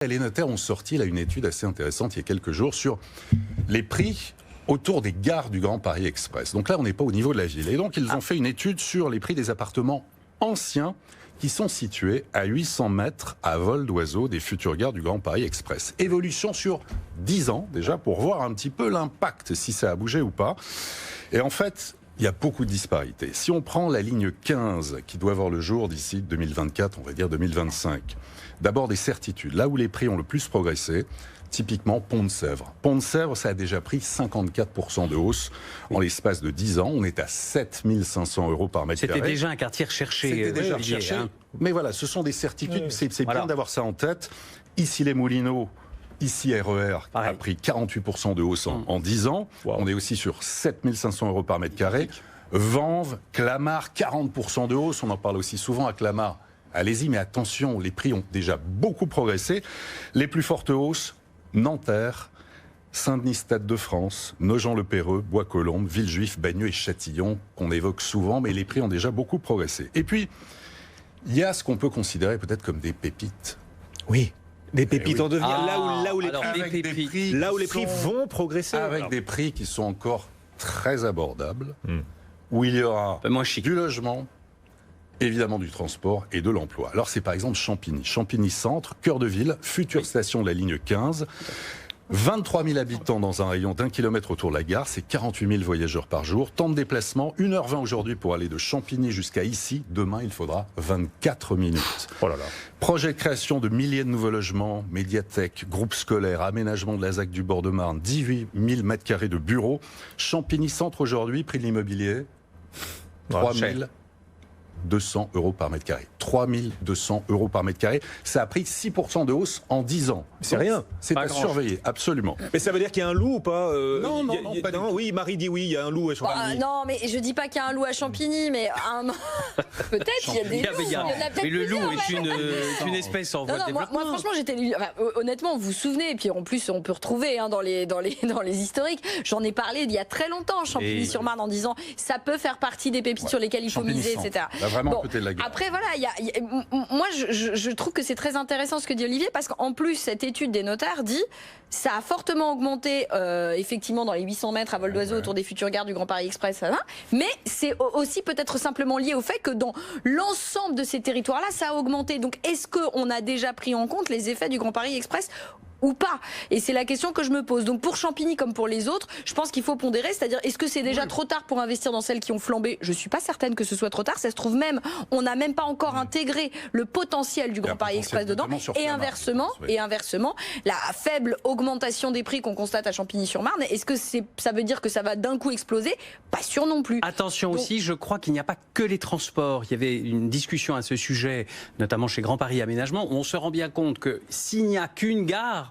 Les notaires ont sorti là une étude assez intéressante il y a quelques jours sur les prix autour des gares du Grand Paris Express. Donc là, on n'est pas au niveau de la ville. Et donc, ils ont fait une étude sur les prix des appartements anciens qui sont situés à 800 mètres à vol d'oiseau des futures gares du Grand Paris Express. Évolution sur 10 ans, déjà, pour voir un petit peu l'impact, si ça a bougé ou pas. Et en fait, il y a beaucoup de disparités. Si on prend la ligne 15, qui doit voir le jour d'ici 2024, on va dire 2025, d'abord des certitudes. Là où les prix ont le plus progressé, typiquement Pont de Sèvres. Pont de Sèvres, ça a déjà pris 54% de hausse en l'espace de 10 ans. On est à 7 500 € par mètre carré. C'était déjà un quartier recherché. C'était déjà recherché. Mais voilà, ce sont des certitudes. Oui. C'est bien d'avoir ça en tête. Ici, les Moulineaux. Ici, RER a pris 48% de hausse en 10 ans. Wow. On est aussi sur 7 500 € par mètre carré. Vanves, Clamart, 40% de hausse. On en parle aussi souvent à Clamart. Allez-y, mais attention, les prix ont déjà beaucoup progressé. Les plus fortes hausses, Nanterre, Saint-Denis, Stade de France, Nogent-le-Péreux, Bois-Colombes, Villejuif, Bagneux et Châtillon, qu'on évoque souvent, mais les prix ont déjà beaucoup progressé. Et puis, il y a ce qu'on peut considérer peut-être comme des pépites. Oui. Des pépites en devenir, là où les prix vont progresser. Avec des prix qui sont encore très abordables, où il y aura du logement, évidemment du transport et de l'emploi. Alors c'est par exemple Champigny. Champigny Centre, cœur de ville, future station de la ligne 15. 23 000 habitants dans un rayon d'1 kilomètre autour de la gare, c'est 48 000 voyageurs par jour. Temps de déplacement, 1h20 aujourd'hui pour aller de Champigny jusqu'à ici. Demain, il faudra 24 minutes. Oh là là. Projet de création de milliers de nouveaux logements, médiathèques, groupes scolaires, aménagement de la ZAC du bord de Marne, 18 000 m² de bureaux. Champigny Centre aujourd'hui, prix de l'immobilier, 3 200 € par mètre carré. 3 200 € par mètre carré. Ça a pris 6% de hausse en 10 ans. C'est rien. C'est à surveiller, absolument. Mais ça veut dire qu'il y a un loup ou pas Non, pas du tout. Oui, Marie dit oui, il y a un loup à Champigny. Non, mais je dis pas qu'il y a un loup à Champigny, mais peut-être il y a des loups. Mais le loup est une espèce en voie de développement. Moi, franchement, honnêtement, vous vous souvenez, et puis en plus, on peut retrouver dans les historiques. J'en ai parlé il y a très longtemps, Champigny-sur-Marne, en disant ça peut faire partie des pépites sur lesquelles il faut miser, etc. Vraiment côté de la gare. Après, voilà, moi, je trouve que c'est très intéressant ce que dit Olivier, parce qu'en plus, cette étude des notaires dit ça a fortement augmenté, effectivement, dans les 800 mètres à vol d'oiseau autour des futures gares du Grand Paris Express, mais c'est aussi peut-être simplement lié au fait que dans l'ensemble de ces territoires-là, ça a augmenté. Donc, est-ce qu'on a déjà pris en compte les effets du Grand Paris Express ou pas? Et c'est la question que je me pose. Donc pour Champigny comme pour les autres, je pense qu'il faut pondérer, c'est-à-dire est-ce que c'est déjà trop tard pour investir dans celles qui ont flambé? Je suis pas certaine que ce soit trop tard. Ça se trouve même, on n'a même pas encore intégré le potentiel du Grand Paris Express dedans. Et inversement, la faible augmentation des prix qu'on constate à Champigny-sur-Marne, est-ce que ça veut dire que ça va d'un coup exploser? Pas sûr non plus. Attention aussi, je crois qu'il n'y a pas que les transports. Il y avait une discussion à ce sujet, notamment chez Grand Paris Aménagement, où on se rend bien compte que s'il n'y a qu'une gare,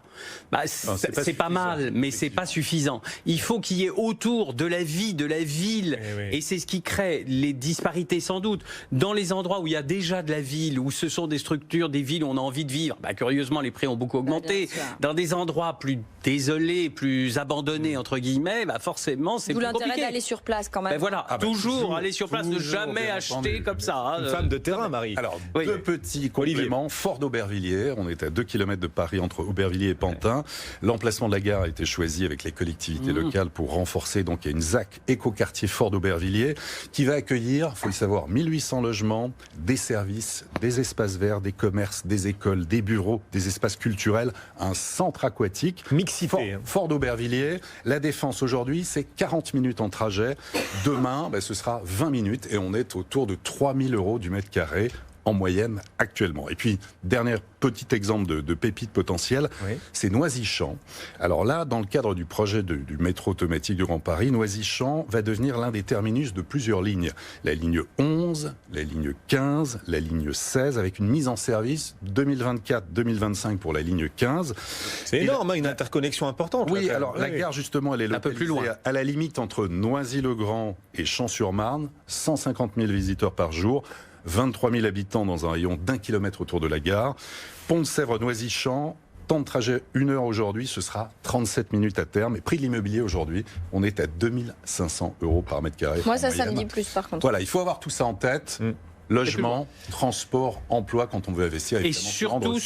c'est pas mal, mais c'est pas suffisant. Il faut qu'il y ait autour de la vie, de la ville, et c'est ce qui crée les disparités sans doute. Dans les endroits où il y a déjà de la ville, où ce sont des structures, des villes où on a envie de vivre, curieusement les prix ont beaucoup augmenté. Dans des endroits plus désolés, plus abandonnés entre guillemets, forcément c'est plus compliqué. D'où l'intérêt d'aller sur place quand même. Toujours aller sur place, ne jamais acheter comme ça. Une femme de terrain, Marie. Alors deux petits compléments. Fort d'Aubervilliers, on est à 2 km de Paris entre Aubervilliers et Pantin. L'emplacement de la gare a été choisi avec les collectivités locales pour renforcer. Donc il y a une ZAC écoquartier Fort d'Aubervilliers qui va accueillir, il faut le savoir, 1800 logements, des services, des espaces verts, des commerces, des écoles, des bureaux, des espaces culturels, un centre aquatique. Mixité. Fort d'Aubervilliers. La Défense aujourd'hui, c'est 40 minutes en trajet. Demain, ce sera 20 minutes et on est autour de 3 000 € du mètre carré en moyenne actuellement. Et puis, dernier petit exemple de pépite potentielle, c'est Noisy-Champs. Alors là, dans le cadre du projet du métro automatique du Grand Paris, Noisy-Champs va devenir l'un des terminus de plusieurs lignes. La ligne 11, la ligne 15, la ligne 16, avec une mise en service 2024-2025 pour la ligne 15. C'est énorme, une interconnexion importante. Oui, alors la gare, justement, elle est localisée un peu plus loin, à la limite entre Noisy-le-Grand et Champs-sur-Marne, 150 000 visiteurs par jour. 23 000 habitants dans un rayon d'1 kilomètre autour de la gare. Pont de Sèvres, Noisy-Champs, temps de trajet 1 heure aujourd'hui, ce sera 37 minutes à terme. Et prix de l'immobilier aujourd'hui, on est à 2 500 € par mètre carré. Moi, ça me dit plus par contre. Voilà, il faut avoir tout ça en tête. Logement, transport, emploi quand on veut investir. Et surtout